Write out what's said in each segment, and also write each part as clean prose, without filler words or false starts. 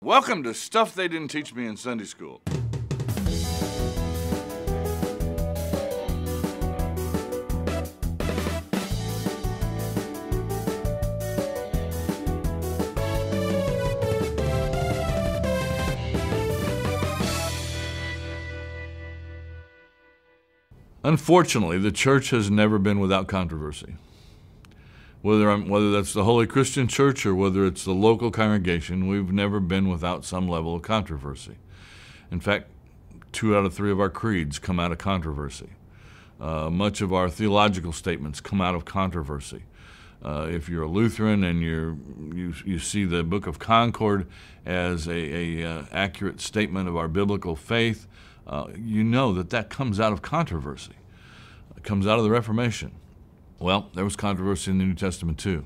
Welcome to Stuff They Didn't Teach Me in Sunday School. Unfortunately, the church has never been without controversy. Whether that's the Holy Christian Church or whether it's the local congregation, we've never been without some level of controversy. In fact, 2 out of 3 of our creeds come out of controversy. Much of our theological statements come out of controversy. If you're a Lutheran and you see the Book of Concord as a accurate statement of our biblical faith, you know that comes out of controversy. It comes out of the Reformation. Well, there was controversy in the New Testament too.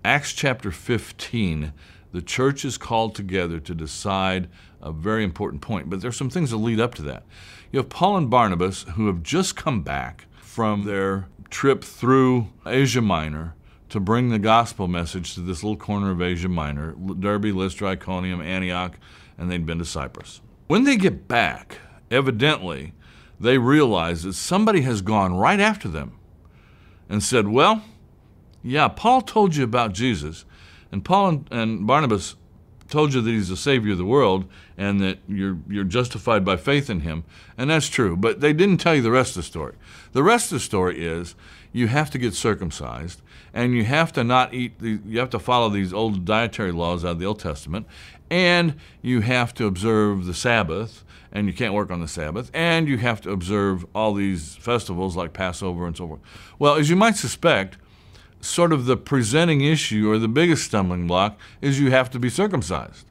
Acts chapter 15, the church is called together to decide a very important point, but there's some things that lead up to that. You have Paul and Barnabas who have just come back from their trip through Asia Minor to bring the gospel message to this little corner of Asia Minor, Derbe, Lystra, Iconium, Antioch, and they'd been to Cyprus. When they get back, evidently, they realize that somebody has gone right after them and said, well, yeah, Paul told you about Jesus, and Paul and Barnabas told you that he's the Savior of the world and that you're justified by faith in him, and that's true, but they didn't tell you the rest of the story. The rest of the story is you have to get circumcised, and you have to not eat, you have to follow these old dietary laws out of the Old Testament, and you have to observe the Sabbath, and you can't work on the Sabbath, and you have to observe all these festivals like Passover and so forth. Well, as you might suspect, sort of the presenting issue or the biggest stumbling block is you have to be circumcised.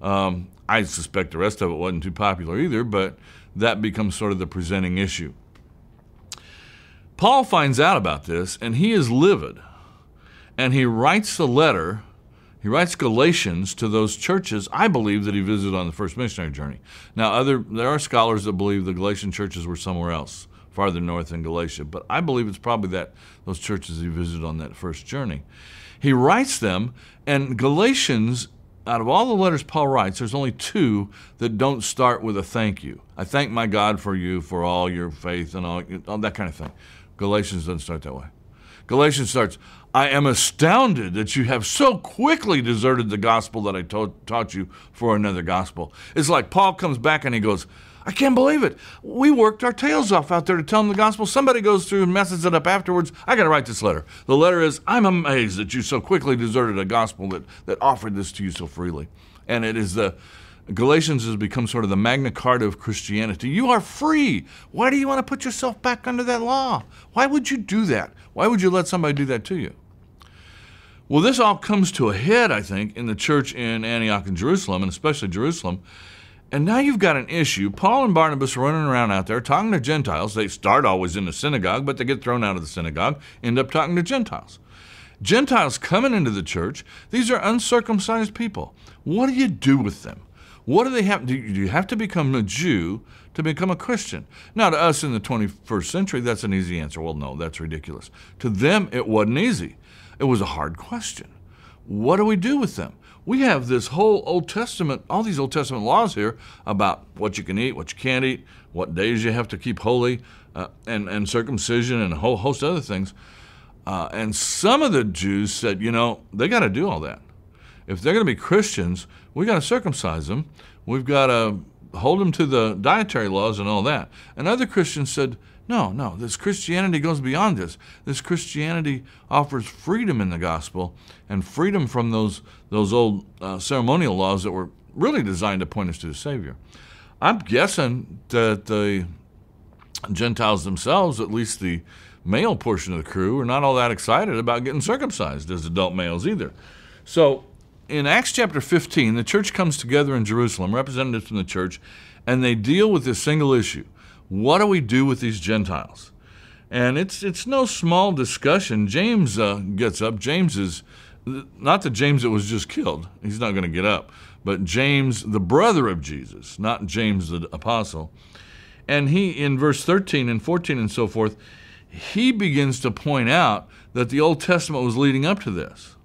I suspect the rest of it wasn't too popular either, but that becomes sort of the presenting issue. Paul finds out about this, and he is livid, and he writes a letter. He writes Galatians to those churches, I believe, that he visited on the first missionary journey. Now, there are scholars that believe the Galatian churches were somewhere else, farther north in Galatia, but I believe it's probably those churches he visited on that first journey. He writes them, and Galatians, out of all the letters Paul writes, there's only 2 that don't start with a thank you. I thank my God for you, for all your faith and all that kind of thing. Galatians doesn't start that way. Galatians starts, I am astounded that you have so quickly deserted the gospel that I taught you for another gospel. It's like Paul comes back and he goes, I can't believe it. We worked our tails off out there to tell them the gospel. Somebody goes through and messes it up afterwards. I got to write this letter. The letter is, I'm amazed that you so quickly deserted a gospel that offered this to you so freely. And it is Galatians has become sort of the Magna Carta of Christianity. You are free. Why do you want to put yourself back under that law? Why would you do that? Why would you let somebody do that to you? Well, this all comes to a head, I think, in the church in Antioch and Jerusalem, and especially Jerusalem. And now you've got an issue. Paul and Barnabas are running around out there talking to Gentiles. They start always in the synagogue, but they get thrown out of the synagogue, end up talking to Gentiles. Gentiles coming into the church, these are uncircumcised people. What do you do with them? What do they have? Do you have to become a Jew to become a Christian? Now, to us in the 21st century, that's an easy answer. Well, no, that's ridiculous. To them, it wasn't easy. It was a hard question. What do we do with them? We have this whole Old Testament, all these Old Testament laws here about what you can eat, what you can't eat, what days you have to keep holy, and circumcision and a whole host of other things. And some of the Jews said, they got to do all that. If they're going to be Christians, we got to circumcise them. We've got to hold them to the dietary laws and all that. And other Christians said, no, this Christianity goes beyond this. This Christianity offers freedom in the gospel and freedom from those old ceremonial laws that were really designed to point us to the Savior. I'm guessing that the Gentiles themselves, at least the male portion of the crew, are not all that excited about getting circumcised as adult males either. So in Acts chapter 15, the church comes together in Jerusalem, representatives from the church, and they deal with this single issue. What do we do with these Gentiles? And it's no small discussion. James gets up. James is not the James that was just killed. He's not going to get up. But James, the brother of Jesus, not James the apostle. And he, in verse 13 and 14 and so forth, he begins to point out that the Old Testament was leading up to this.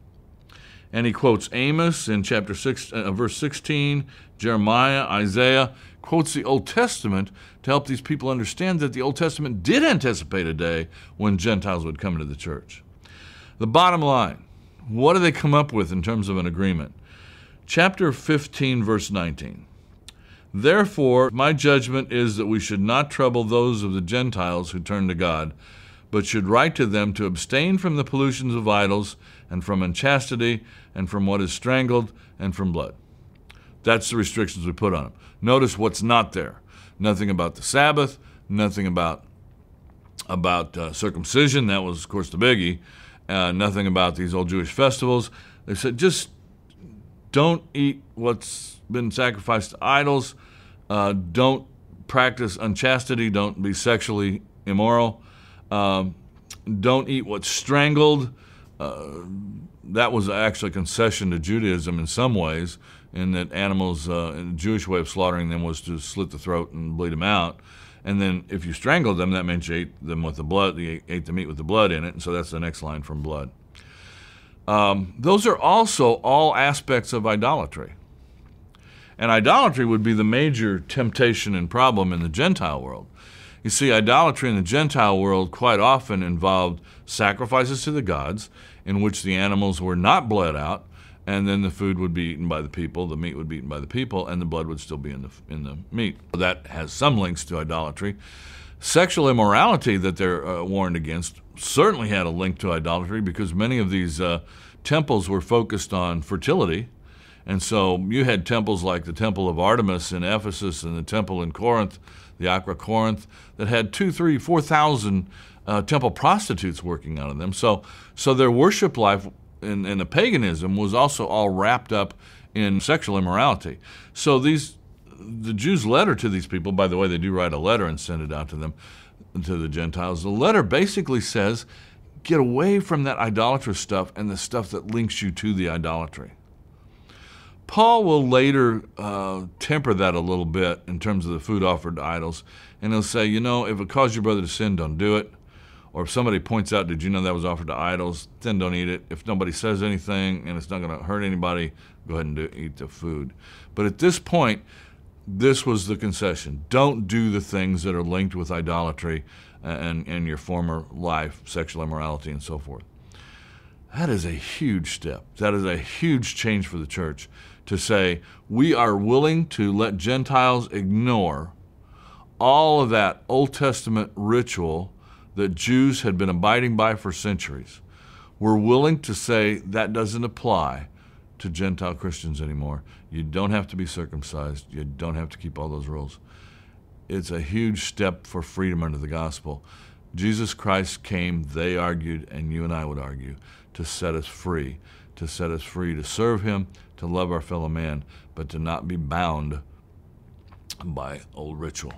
And he quotes Amos in chapter 6, verse 16, Jeremiah, Isaiah, quotes the Old Testament to help these people understand that the Old Testament did anticipate a day when Gentiles would come into the church. The bottom line, what do they come up with in terms of an agreement? Chapter 15, verse 19. Therefore, my judgment is that we should not trouble those of the Gentiles who turn to God, but should write to them to abstain from the pollutions of idols, and from unchastity, and from what is strangled, and from blood. That's the restrictions we put on them. Notice what's not there. Nothing about the Sabbath, nothing about circumcision. That was, of course, the biggie. Nothing about these old Jewish festivals. They said, just don't eat what's been sacrificed to idols. Don't practice unchastity. Don't be sexually immoral. Don't eat what's strangled. That was actually a concession to Judaism in some ways, in that animals, in the Jewish way of slaughtering them was to slit the throat and bleed them out. And then if you strangled them, that meant you ate them with the blood. You ate the meat with the blood in it, and so that's the next line from blood. Those are also all aspects of idolatry. And idolatry would be the major temptation and problem in the Gentile world. You see, idolatry in the Gentile world quite often involved sacrifices to the gods in which the animals were not bled out, and then the food would be eaten by the people, the meat would be eaten by the people, and the blood would still be in the meat. That has some links to idolatry. Sexual immorality that they're warned against certainly had a link to idolatry, because many of these temples were focused on fertility. And so you had temples like the Temple of Artemis in Ephesus and the temple in Corinth, the Aqua Corinth, that had 2,000, 3,000, 4,000 temple prostitutes working out of them. So their worship life in the paganism was also all wrapped up in sexual immorality. So the Jews' letter to these people, by the way, they do write a letter and send it out to them, to the Gentiles. The letter basically says, get away from that idolatrous stuff and the stuff that links you to the idolatry. Paul will later temper that a little bit in terms of the food offered to idols, and he'll say, if it caused your brother to sin, don't do it. Or if somebody points out, did you know that was offered to idols, then don't eat it. If nobody says anything and it's not going to hurt anybody, go ahead and eat the food. But at this point, this was the concession. Don't do the things that are linked with idolatry and your former life, sexual immorality, and so forth. That is a huge step. That is a huge change for the church, to say we are willing to let Gentiles ignore all of that Old Testament ritual that Jews had been abiding by for centuries. We're willing to say that doesn't apply to Gentile Christians anymore. You don't have to be circumcised. You don't have to keep all those rules. It's a huge step for freedom under the gospel. Jesus Christ came, they argued, and you and I would argue, to set us free, to serve him, to love our fellow man, but to not be bound by old ritual.